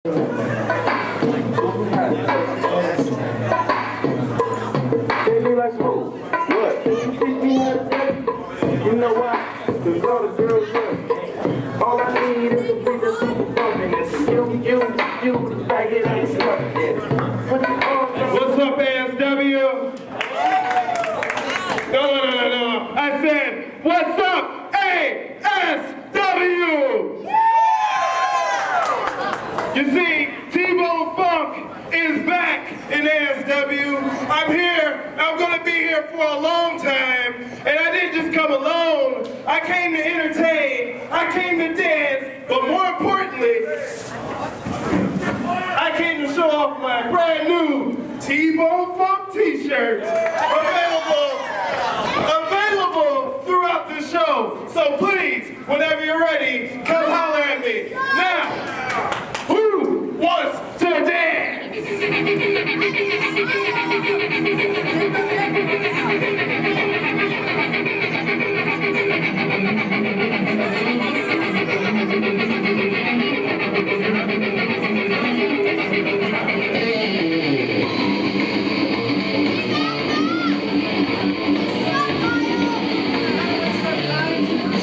You know why? Cause all the girls look. All I need is a big super bumping. It's you, like it ain't stuck. What's up, ASW? No. I said, what's up, ASW? You see, T-Bone Funk is back in ASW. I'm here. I'm going to be here for a long time. And I didn't just come alone. I came to entertain. I came to dance. But more importantly, I came to show off my brand new T-Bone Funk t-shirts. Available throughout the show. So please, whenever you're ready, come holler at me. Now, who wants to dance?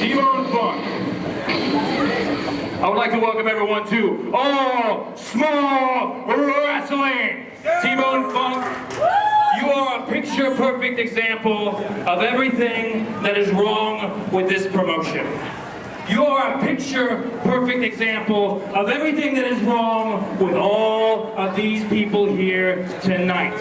T-Bone Funk. I would like to welcome everyone to All Small Wrestling. T-Bone Funk, you are a picture-perfect example of everything that is wrong with this promotion. You are a picture-perfect example of everything that is wrong with all of these people here tonight.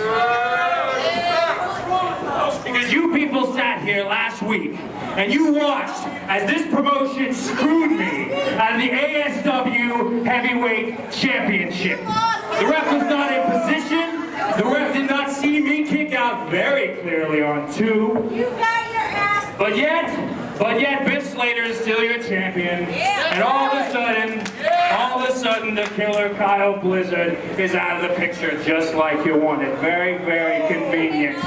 Because you people sat here last week and you watched as this promotion screwed me out of the ASW Heavyweight Championship. The ref was not in position. The ref did not see me kick out very clearly on 2. You got your ass. But yet, Vince Slater is still your champion. Yeah, And all of a sudden, the killer Kyle Blizzard is out of the picture just like you wanted. Very, very convenient.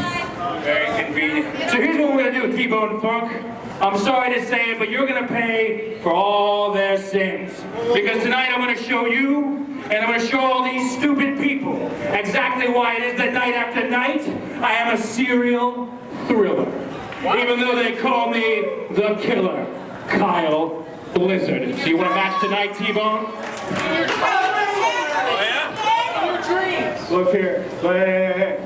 Very convenient. So here's what we're gonna do, T-Bone Funk. I'm sorry to say it, but you're gonna pay for all their sins. Because tonight I'm gonna show you, and I'm gonna show all these stupid people exactly why it is that night after night, I am a serial thriller. Even though they call me the killer, Kyle Blizzard. So you wanna match tonight, T-Bone? Look here. Hey.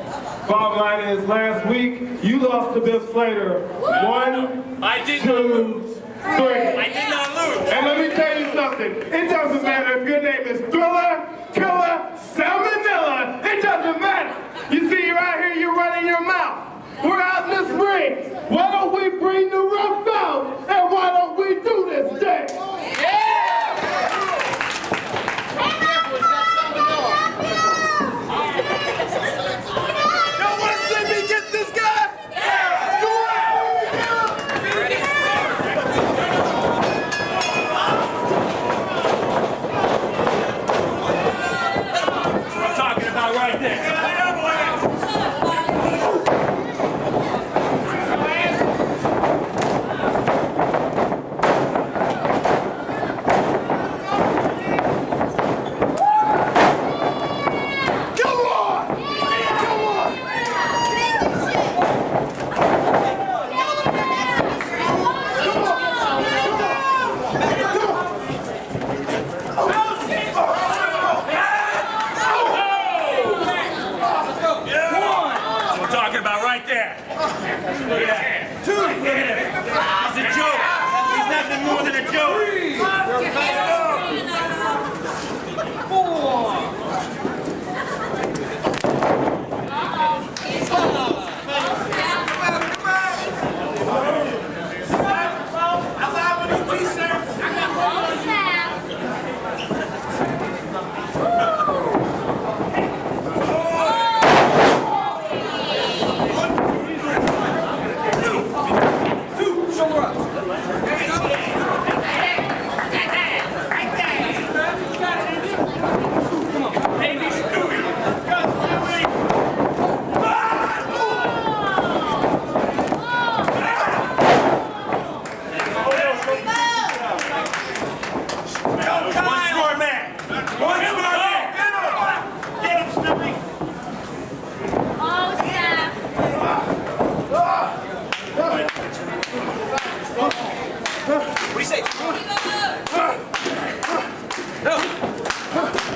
Bottom line is, last week, you lost to Bill Slater. 1, I did 2, 3. I did not lose. And let me tell you something. It doesn't matter if your name is Thriller, Killer, Salmonella. It doesn't matter. You see, you're out here, you're running your mouth. We're out in this ring. Why don't we bring the ref out? And why don't we do this thing?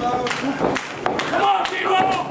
Come on, T-Bone!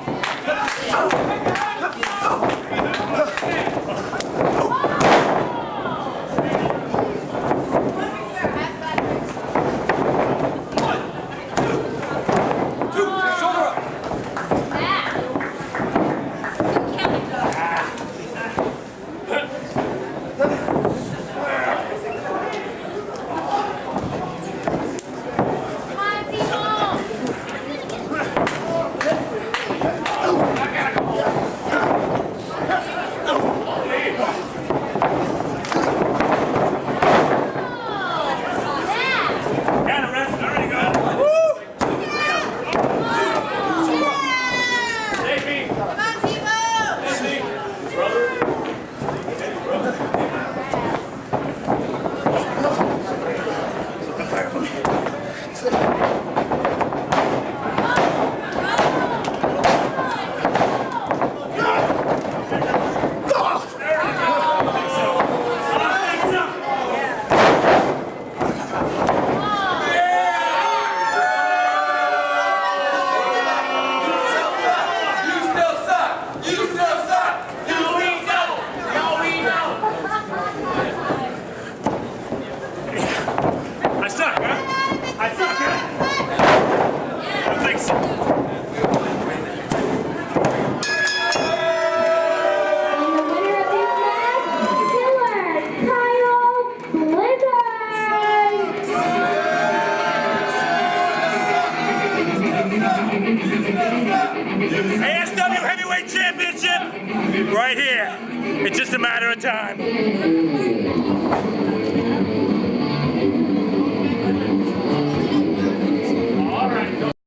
ASW Heavyweight Championship right here. It's just a matter of time.